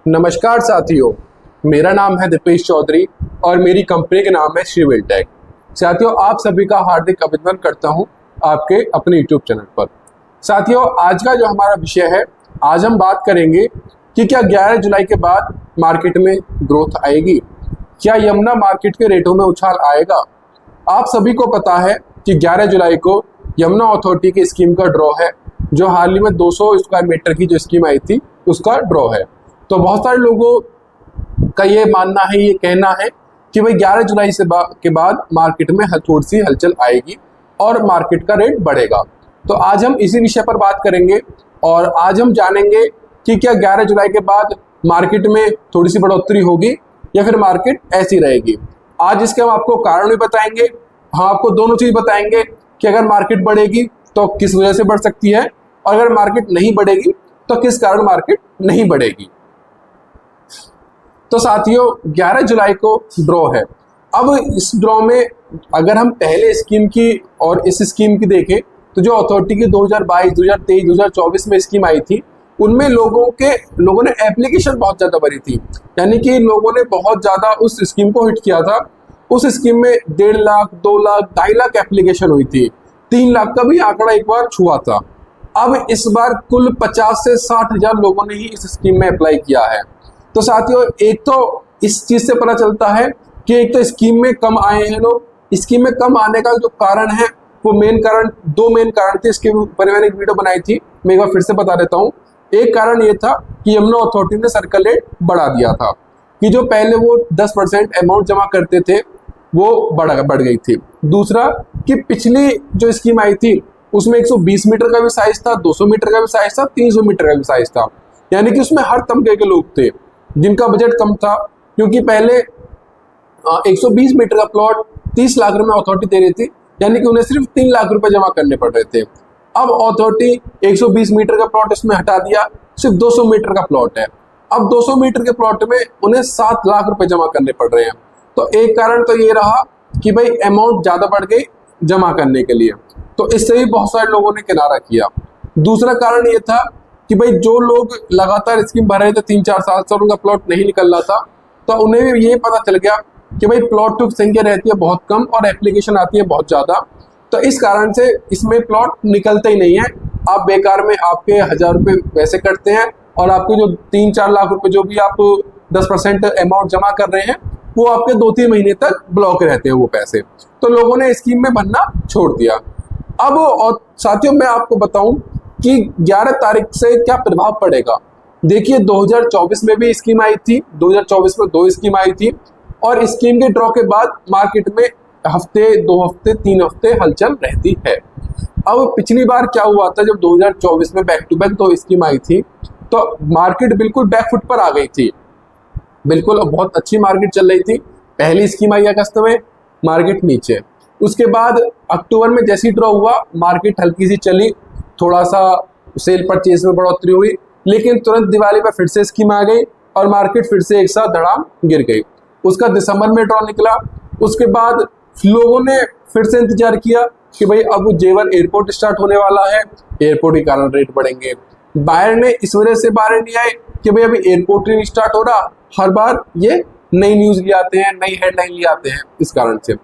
नमस्कार साथियों, मेरा नाम है दीपेश चौधरी और मेरी कंपनी का नाम है श्री विलटेक। साथियों, आप सभी का हार्दिक अभिनंदन करता हूं आपके अपने यूट्यूब चैनल पर। साथियों, आज का जो हमारा विषय है, आज हम बात करेंगे कि क्या 11 जुलाई के बाद मार्केट में ग्रोथ आएगी, क्या यमुना मार्केट के रेटों में उछाल आएगा। आप सभी को पता है कि 11 जुलाई को यमुना अथॉरिटी की स्कीम का ड्रॉ है, जो हाल ही में 200 स्क्वायर मीटर की जो स्कीम आई थी उसका ड्रॉ है। तो बहुत सारे लोगों का ये मानना है, ये कहना है कि भाई 11 जुलाई के बाद मार्केट में थोड़ी सी हलचल आएगी और मार्केट का रेट बढ़ेगा। तो आज हम इसी विषय पर बात करेंगे और आज हम जानेंगे कि क्या 11 जुलाई के बाद मार्केट में थोड़ी सी बढ़ोतरी होगी या फिर मार्केट ऐसी रहेगी। आज इसके हम आपको कारण भी बताएंगे, हम आपको दोनों चीज बताएंगे कि अगर मार्केट बढ़ेगी तो किस वजह से बढ़ सकती है और अगर मार्केट नहीं बढ़ेगी तो किस कारण मार्केट नहीं बढ़ेगी। तो साथियों, 11 जुलाई को ड्रॉ है। अब इस ड्रॉ में अगर हम पहले स्कीम की और इस स्कीम की देखें तो जो अथॉरिटी की 2022, 2023, 2024 में स्कीम आई थी, उनमें लोगों ने एप्लीकेशन बहुत ज़्यादा भरी थी। यानी कि लोगों ने बहुत ज़्यादा उस स्कीम को हिट किया था। उस स्कीम में 1.5 लाख, 2 लाख, 2.5 लाख एप्लीकेशन हुई थी, 3 लाख का भी आंकड़ा एक बार छुआ था। अब इस बार कुल 50 से 60 हजार लोगों ने ही इस स्कीम में अप्लाई किया है। तो साथियों, एक तो इस चीज से पता चलता है कि एक तो स्कीम में कम आए हैं लोग। स्कीम में कम आने का जो कारण है वो दो मेन कारण थे। इसके ऊपर मैंने एक वीडियो बनाई थी, मैं एक बार फिर से बता देता हूँ। एक कारण ये था कि यमुना अथॉरिटी ने सर्कल रेट बढ़ा दिया था कि जो पहले वो 10% अमाउंट जमा करते थे वो बढ़ गई थी। दूसरा कि पिछली जो स्कीम आई थी उसमें 120 मीटर का भी साइज था, 200 मीटर का भी साइज था, 300 मीटर का भी साइज था। यानी कि उसमें हर तबके के लोग थे जिनका बजट कम था, क्योंकि पहले 120 मीटर का प्लॉट 30 लाख रुपए अथॉरिटी दे रही थी, यानी कि उन्हें सिर्फ 3 लाख रुपए जमा करने पड़ रहे थे। अब अथॉरिटी 120 मीटर का प्लॉट इसमें हटा दिया, सिर्फ 200 मीटर का प्लॉट है। अब 200 मीटर के प्लॉट में उन्हें 7 लाख रुपए जमा करने पड़ रहे हैं। तो एक कारण तो ये रहा कि भाई अमाउंट ज्यादा बढ़ गई जमा करने के लिए, तो इससे भी बहुत सारे लोगों ने किनारा किया। दूसरा कारण ये था कि भाई जो लोग लगातार स्कीम भर रहे थे 3-4 साल से और उनका प्लॉट नहीं निकल रहा था, तो उन्हें भी ये पता चल गया कि भाई प्लॉट की संख्या रहती है बहुत कम और एप्लीकेशन आती है बहुत ज़्यादा। तो इस कारण से इसमें प्लॉट निकलते ही नहीं है। आप बेकार में आपके 1000 रुपये वैसे कटते हैं और आपको जो 3-4 लाख रुपए जो भी आप 10% अमाउंट जमा कर रहे हैं वो आपके 2-3 महीने तक ब्लॉक रहते हैं वो पैसे। तो लोगों ने स्कीम में भरना छोड़ दिया। अब और साथियों, मैं आपको बताऊं कि 11 तारीख से क्या प्रभाव पड़ेगा। देखिए, 2024 में भी स्कीम आई थी, 2024 में 2 स्कीम आई थी और स्कीम के ड्रॉ के बाद मार्केट में हफ्ते, 2 हफ्ते, 3 हफ्ते हलचल रहती है। अब पिछली बार क्या हुआ था, जब 2024 में बैक टू बैक 2 स्कीम आई थी तो मार्केट बिल्कुल बैकफुट पर आ गई थी। बिल्कुल बहुत अच्छी मार्केट चल रही थी। पहली स्कीम आई अगस्त में, मार्केट नीचे। उसके बाद अक्टूबर में जैसी ड्रॉ हुआ, मार्केट हल्की सी चली, थोड़ा सा सेल परचेज में बढ़ोतरी हुई, लेकिन तुरंत दिवाली पर फिर से स्कीम आ गई और मार्केट फिर से एक साथ धड़ाम गिर गई। उसका दिसंबर में ड्रॉ निकला। उसके बाद लोगों ने फिर से इंतजार किया कि भाई अब जेवर एयरपोर्ट स्टार्ट होने वाला है, एयरपोर्ट के कारण रेट बढ़ेंगे। बायर ने इस वजह से बाहर नहीं आए कि भाई अभी एयरपोर्ट नहीं स्टार्ट हो रहा। हर बार ये नई न्यूज ले आते हैं, नई हेडलाइन ले आते हैं। इस कारण से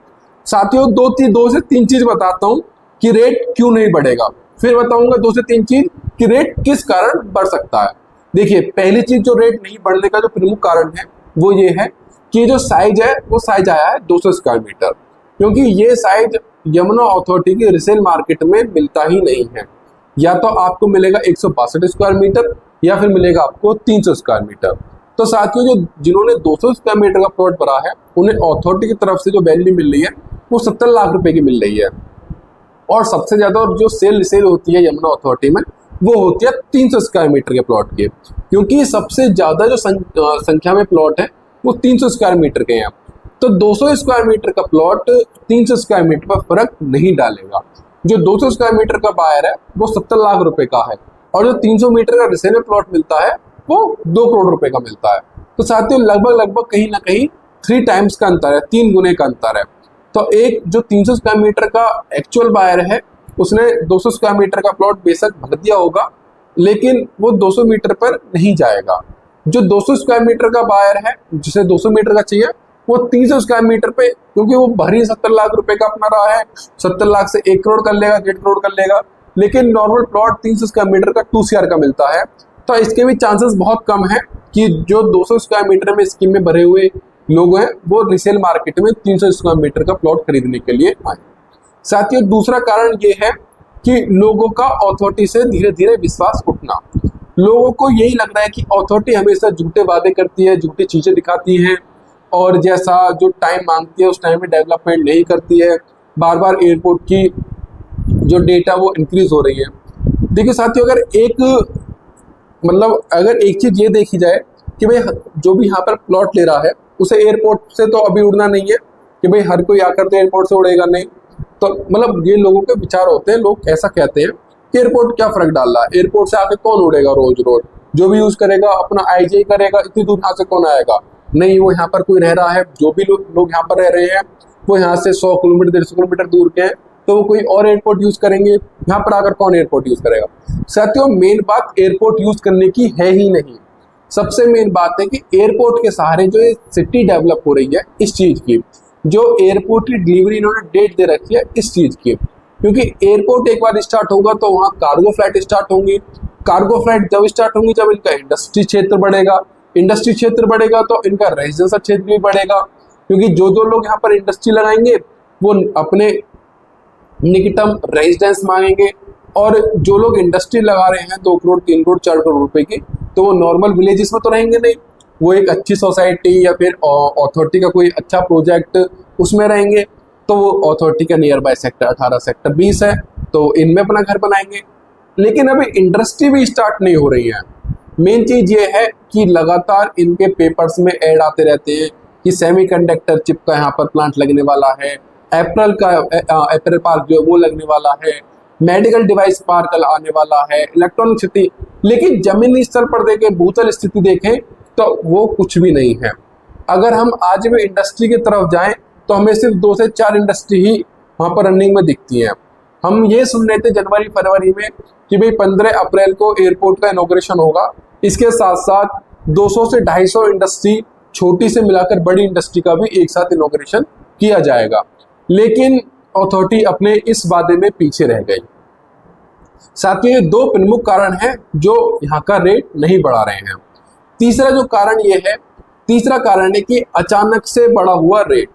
साथियों, 2 से 3 चीज बताता हूँ कि रेट क्यों नहीं बढ़ेगा, फिर बताऊंगा 2 से 3 चीज कि रेट किस कारण बढ़ सकता है। देखिए, पहली चीज जो रेट नहीं बढ़ने का जो प्रमुख कारण है वो ये है कि जो साइज है वो साइज आया है 200 स्क्वायर मीटर, क्योंकि ये साइज यमुना अथॉरिटी की रिसेल मार्केट में मिलता ही नहीं है। या तो आपको मिलेगा 162 स्क्वायर मीटर या फिर मिलेगा आपको 300 स्क्वायर मीटर। तो साथियों, जिन्होंने 200 स्क्वायर मीटर का प्लॉट भरा है उन्हें अथॉरिटी की तरफ से जो वैल्यू मिल रही है वो 70 लाख रुपए की मिल रही है। और सबसे ज्यादा जो सेल होती है यमुना अथॉरिटी में वो होती है 300 स्क्वायर मीटर के प्लॉट की, क्योंकि सबसे ज्यादा जो संख्या में प्लॉट है वो 300 स्क्वायर मीटर के हैं। तो 200 स्क्वायर मीटर का प्लॉट 300 स्क्वायर मीटर पर फर्क नहीं डालेगा। जो 200 स्क्वायर मीटर का बायर है वो 70 लाख रुपए का है और जो 300 मीटर का रिसेल में प्लॉट मिलता है वो 2 करोड़ रुपए का मिलता है। तो साथियों, लगभग कहीं ना कहीं 3 टाइम्स का अंतर है, 3 गुने का अंतर है। तो एक जो 300 स्क्वायर मीटर का एक्चुअल बायर है उसने 200 स्क्वायर मीटर का प्लॉट बेशक भर दिया होगा, लेकिन वो 200 मीटर पर नहीं जाएगा। जो 200 स्क्वायर मीटर का बायर है, जिसे 200 मीटर का चाहिए, वो 300 स्क्वायर मीटर पे, क्योंकि वो भर ही 70 लाख रुपए का अपना रहा है, 70 लाख से 1 करोड़ कर लेगा, 1.5 करोड़ कर लेगा, लेकिन नॉर्मल प्लॉट 300 स्क्वायर मीटर का 2 CR का मिलता है। तो इसके भी चांसेस बहुत कम है कि जो 200 स्क्वायर मीटर में स्कीम में भरे हुए लोग हैं वो रिसेल मार्केट में 300 स्क्वायर मीटर का प्लॉट खरीदने के लिए आए। साथियों, दूसरा कारण ये है कि लोगों का अथॉरिटी से धीरे धीरे विश्वास उठना। लोगों को यही लग रहा है कि अथॉरिटी हमेशा झूठे वादे करती है, झूठी चीजें दिखाती है, और जैसा जो टाइम मांगती है उस टाइम में डेवलपमेंट नहीं करती है। बार बार एयरपोर्ट की जो डेटा वो इंक्रीज हो रही है। देखिए साथियों, अगर एक चीज ये देखी जाए कि भाई जो भी यहाँ पर प्लॉट ले रहा है उसे एयरपोर्ट से तो अभी उड़ना नहीं है कि भाई हर कोई आकर तो एयरपोर्ट से उड़ेगा नहीं। तो ये लोगों के विचार होते हैं, लोग ऐसा कहते हैं कि एयरपोर्ट क्या फर्क डाल रहा है, एयरपोर्ट से आके कौन उड़ेगा रोज रोज, जो भी यूज करेगा अपना IJ करेगा, इतनी दूर यहाँ से कौन आएगा। नहीं, वो यहाँ पर कोई रह रहा है, जो भी लोग यहाँ पर रह रहे हैं वो यहाँ से 100 किलोमीटर 150 किलोमीटर दूर के हैं, तो वो कोई और एयरपोर्ट यूज करेंगे, यहाँ पर आकर कौन एयरपोर्ट यूज करेगा। साथियों, मेन बात एयरपोर्ट यूज करने की है ही नहीं। सबसे मेन बात है कि एयरपोर्ट के सहारे जो सिटी डेवलप हो रही है इस चीज की, जो एयरपोर्ट की डिलीवरी इन्होंने डेट दे रखी है इस चीज की, क्योंकि एयरपोर्ट एक बार स्टार्ट होगा तो वहाँ कार्गो फ्लाइट स्टार्ट होंगी। कार्गो फ्लाइट जब स्टार्ट होंगी जब इनका इंडस्ट्री क्षेत्र बढ़ेगा, इंडस्ट्री क्षेत्र बढ़ेगा तो इनका रेजिडेंशियल क्षेत्र भी बढ़ेगा, क्योंकि जो लोग यहाँ पर इंडस्ट्री लगाएंगे वो अपने निकटम रेजिडेंस मांगेंगे, और जो लोग इंडस्ट्री लगा रहे हैं 2 करोड़ 3 करोड़ 4 करोड़ रुपए की, तो वो नॉर्मल विलेजेस में तो रहेंगे नहीं, वो एक अच्छी सोसाइटी या फिर अथॉरिटी का कोई अच्छा प्रोजेक्ट उसमें रहेंगे, तो वो अथॉरिटी का नियर बाय सेक्टर 18 सेक्टर 20 है तो इनमें अपना घर बनाएंगे। लेकिन अभी इंडस्ट्री भी स्टार्ट नहीं हो रही है। मेन चीज ये है कि लगातार इनके पेपर्स में ऐड आते रहते हैं कि सेमीकंडक्टर चिप का यहाँ पर प्लांट लगने वाला है, एप्पल पार्क जो है वो लगने वाला है, मेडिकल डिवाइस पार्क आने वाला है, इलेक्ट्रॉनिक सिटी। लेकिन जमीनी स्तर पर देखें, भूतल स्थिति देखें तो वो कुछ भी नहीं है। अगर हम आज भी इंडस्ट्री की तरफ जाएं तो हमें सिर्फ 2 से 4 इंडस्ट्री ही वहाँ पर रनिंग में दिखती हैं। हम ये सुन रहे थे जनवरी फरवरी में कि भाई 15 अप्रैल को एयरपोर्ट का इनॉग्रेशन होगा। इसके साथ साथ 200 से 250 इंडस्ट्री, छोटी से मिलाकर बड़ी इंडस्ट्री का भी एक साथ इनॉग्रेशन किया जाएगा, लेकिन अथॉरिटी अपने इस वादे में पीछे रह गई। साथ ही 2 प्रमुख कारण हैं जो यहाँ का रेट नहीं बढ़ा रहे हैं। तीसरा कारण है कि अचानक से बढ़ा हुआ रेट।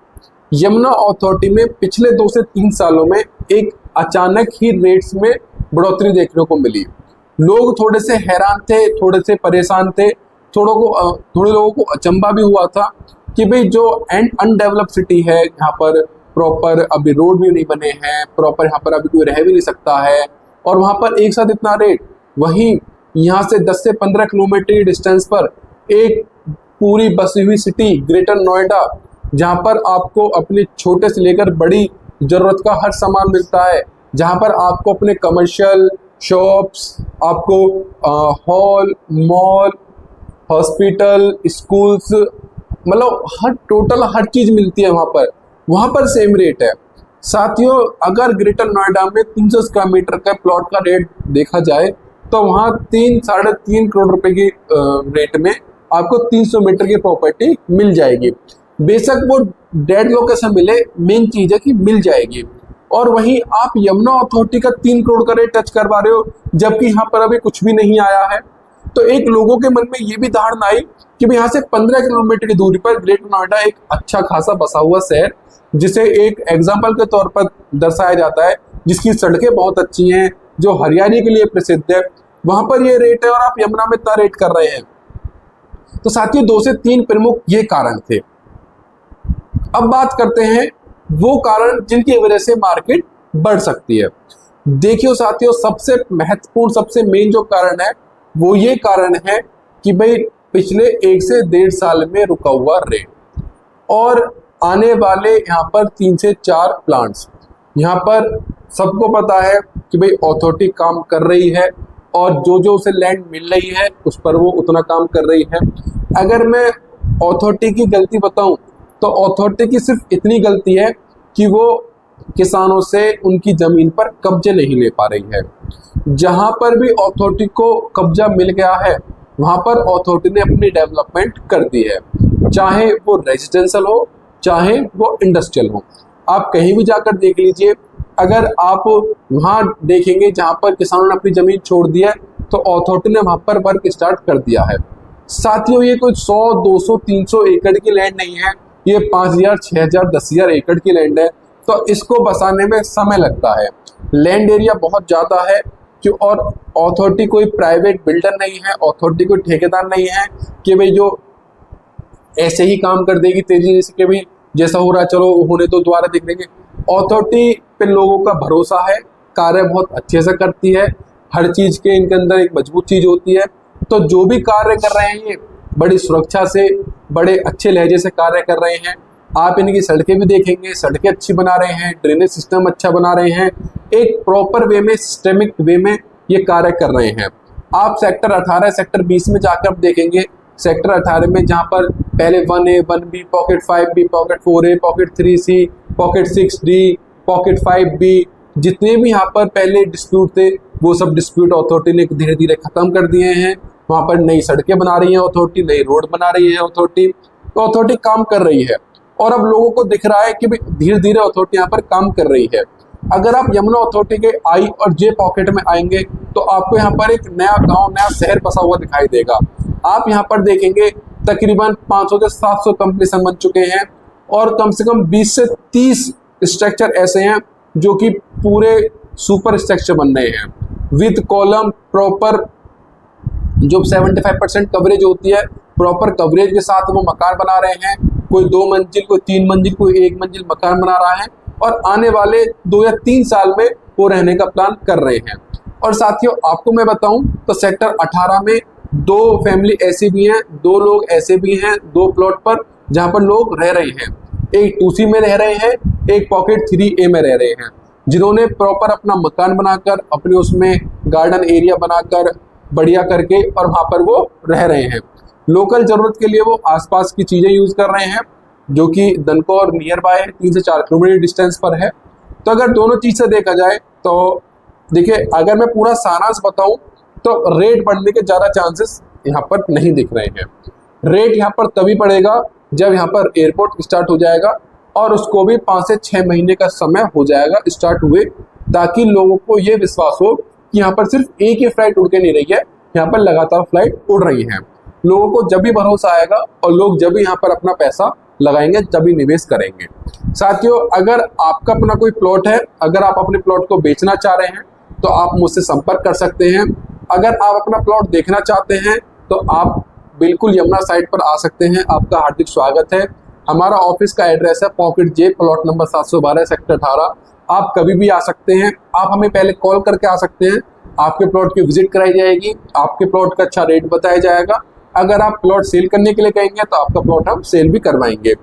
यमुना अथॉरिटी में पिछले 2 से 3 सालों में एक अचानक ही रेट्स में बढ़ोतरी देखने को मिली। लोग थोड़े से हैरान थे, थोड़े से परेशान थे, थोड़े लोगों को अचंभा भी हुआ था कि भाई जो अनडेवलप्ड सिटी है, यहाँ पर प्रॉपर अभी रोड भी नहीं बने हैं, प्रॉपर यहाँ पर अभी कोई रह भी नहीं सकता है, और वहाँ पर एक साथ इतना रेट। वहीं यहाँ से 10 से 15 किलोमीटर की डिस्टेंस पर एक पूरी बसी हुई सिटी ग्रेटर नोएडा, जहाँ पर आपको अपने छोटे से लेकर बड़ी जरूरत का हर सामान मिलता है, जहाँ पर आपको अपने कमर्शियल शॉप्स, आपको hall, mall, hospital, schools, total हर चीज मिलती है वहाँ पर सेम रेट है। साथियों, अगर ग्रेटर नोएडा में 300 स्क्वायर मीटर का प्लॉट का रेट देखा जाए तो वहाँ 3-3.5 करोड़ रुपए की रेट में आपको 300 मीटर की प्रॉपर्टी मिल जाएगी। बेशक वो डेड लोकेशन मिले, मेन चीज है कि मिल जाएगी। और वहीं आप यमुना अथॉरिटी का 3 करोड़ का रेट टच करवा रहे हो, जबकि यहाँ पर अभी कुछ भी नहीं आया है। तो एक लोगों के मन में ये भी धारणा आई कि भाई यहाँ से 15 किलोमीटर की दूरी पर ग्रेटर नोएडा एक अच्छा खासा बसा हुआ शहर, जिसे एक एग्जाम्पल के तौर पर दर्शाया जाता है, जिसकी सड़कें बहुत अच्छी हैं, जो हरियाली के लिए प्रसिद्ध है, वहां पर ये रेट है और आप यमुना में इतना रेट कर रहे हैं। तो साथियों, 2 से 3 प्रमुख ये कारण थे। अब बात करते हैं वो कारण जिनकी वजह से मार्केट बढ़ सकती है। देखियो साथियों, सबसे महत्वपूर्ण, सबसे मेन जो कारण है वो ये कारण है कि भाई पिछले 1 से 1.5 साल में रुका हुआ रेट, और आने वाले यहाँ पर 3 से 4 प्लांट्स। यहाँ पर सबको पता है कि भाई अथॉरिटी काम कर रही है, और जो उसे लैंड मिल रही है उस पर वो उतना काम कर रही है। अगर मैं अथॉरिटी की गलती बताऊं तो अथॉरिटी की सिर्फ इतनी गलती है कि वो किसानों से उनकी जमीन पर कब्जे नहीं ले पा रही है। जहां पर भी अथॉरिटी को कब्जा मिल गया है वहां पर अथॉरिटी ने अपनी डेवलपमेंट कर दी है, चाहे वो रेजिडेंशियल हो चाहे वो इंडस्ट्रियल हो। आप कहीं भी जाकर देख लीजिए, अगर आप वहां देखेंगे जहां पर किसानों ने अपनी जमीन छोड़ दी है तो अथॉरिटी ने वहां पर वर्क स्टार्ट कर दिया है। साथियों, ये कोई 100, 200, 300 एकड़ की लैंड नहीं है, ये 5000, 6000, 10,000 एकड़ की लैंड है। तो इसको बसाने में समय लगता है, लैंड एरिया बहुत ज़्यादा है कि, और अथॉरिटी कोई प्राइवेट बिल्डर नहीं है, अथॉरिटी कोई ठेकेदार नहीं है कि भाई जो ऐसे ही काम कर देगी तेजी से कि भाई जैसा हो रहा है चलो होने तो दोबारा देख लेंगे। अथॉरिटी पे लोगों का भरोसा है, कार्य बहुत अच्छे से करती है, हर चीज के इनके अंदर एक मजबूत चीज होती है। तो जो भी कार्य कर रहे हैं ये बड़ी सुरक्षा से, बड़े अच्छे लहजे से कार्य कर रहे हैं। आप इनकी सड़कें भी देखेंगे, सड़कें अच्छी बना रहे हैं, ड्रेनेज सिस्टम अच्छा बना रहे हैं, एक प्रॉपर वे में, सिस्टेमिक वे में ये कार्य कर रहे हैं। आप सेक्टर 18, सेक्टर 20 में जाकर देखेंगे, सेक्टर 18 में जहाँ पर पहले 1A, 1B, pocket 5B, pocket 4A, pocket 3C, pocket 6D, pocket 5B, जितने भी यहाँ पर पहले डिस्प्यूट थे वो सब डिस्प्यूट अथॉरिटी ने धीरे धीरे खत्म कर दिए हैं। वहाँ पर नई सड़कें बना रही है अथॉरिटी, नई रोड बना रही है अथॉरिटी। तो अथॉरिटी काम कर रही है और अब लोगों को दिख रहा है कि धीरे धीरे अथॉरिटी यहाँ पर काम कर रही है। अगर आप यमुना अथॉरिटी के I और J पॉकेट में आएंगे तो आपको यहाँ पर एक नया गांव, नया शहर बसा हुआ दिखाई देगा। आप यहाँ पर देखेंगे तकरीबन 500 से 700 कंपनी बन चुके हैं और कम से कम 20 से 30 स्ट्रक्चर ऐसे हैं जो कि पूरे सुपर स्ट्रक्चर बन रहे हैं विद कॉलम, प्रॉपर जो 75% कवरेज होती है, प्रॉपर कवरेज के साथ वो मकान बना रहे हैं। कोई 2 मंजिल, कोई 3 मंजिल, कोई 1 मंजिल मकान बना रहा है और आने वाले 2 या 3 साल में वो रहने का प्लान कर रहे हैं। और साथियों, आपको मैं बताऊं तो सेक्टर 18 में 2 फैमिली ऐसे भी हैं, 2 लोग ऐसे भी हैं 2 प्लॉट पर जहां पर लोग रह रहे हैं। एक 2C में रह रहे हैं, एक पॉकेट 3A में रह रहे हैं, जिन्होंने प्रॉपर अपना मकान बनाकर, अपने उसमें गार्डन एरिया बनाकर बढ़िया करके और वहां पर वो रह रहे हैं। लोकल जरूरत के लिए वो आसपास की चीजें यूज कर रहे हैं जो कि दनकौर नियर बाय 3 से 4 किलोमीटर डिस्टेंस पर है। तो अगर दोनों चीज से देखा जाए तो देखिए, अगर मैं पूरा सारांश बताऊं तो रेट बढ़ने के ज्यादा चांसेस यहाँ पर नहीं दिख रहे हैं। रेट यहाँ पर तभी बढ़ेगा जब यहाँ पर एयरपोर्ट स्टार्ट हो जाएगा और उसको भी 5 से 6 महीने का समय हो जाएगा स्टार्ट हुए, ताकि लोगों को ये विश्वास हो कि यहाँ पर सिर्फ एक ही फ्लाइट उड़ के नहीं रही है, यहाँ पर लगातार फ्लाइट उड़ रही हैं। लोगों को जब भी भरोसा आएगा और लोग जब भी यहाँ पर अपना पैसा लगाएंगे, जब भी निवेश करेंगे। साथियों, अगर आपका अपना कोई प्लॉट है, अगर आप अपने प्लॉट को बेचना चाह रहे हैं तो आप मुझसे संपर्क कर सकते हैं। अगर आप अपना प्लॉट देखना चाहते हैं तो आप बिल्कुल यमुना साइट पर आ सकते हैं, आपका हार्दिक स्वागत है। हमारा ऑफिस का एड्रेस है pocket J, plot number 712, sector 18। आप कभी भी आ सकते हैं, आप हमें पहले कॉल करके आ सकते हैं, आपके प्लॉट की विजिट कराई जाएगी, आपके प्लॉट का अच्छा रेट बताया जाएगा। अगर आप प्लॉट सेल करने के लिए कहेंगे तो आपका प्लॉट हम सेल भी करवाएंगे।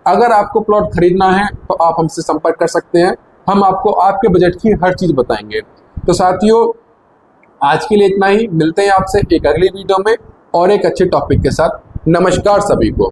अगर आपको प्लॉट खरीदना है तो आप हमसे संपर्क कर सकते हैं, हम आपको आपके बजट की हर चीज बताएंगे। तो साथियों, आज के लिए इतना ही, मिलते हैं आपसे एक अगली वीडियो में और एक अच्छे टॉपिक के साथ। नमस्कार सभी को।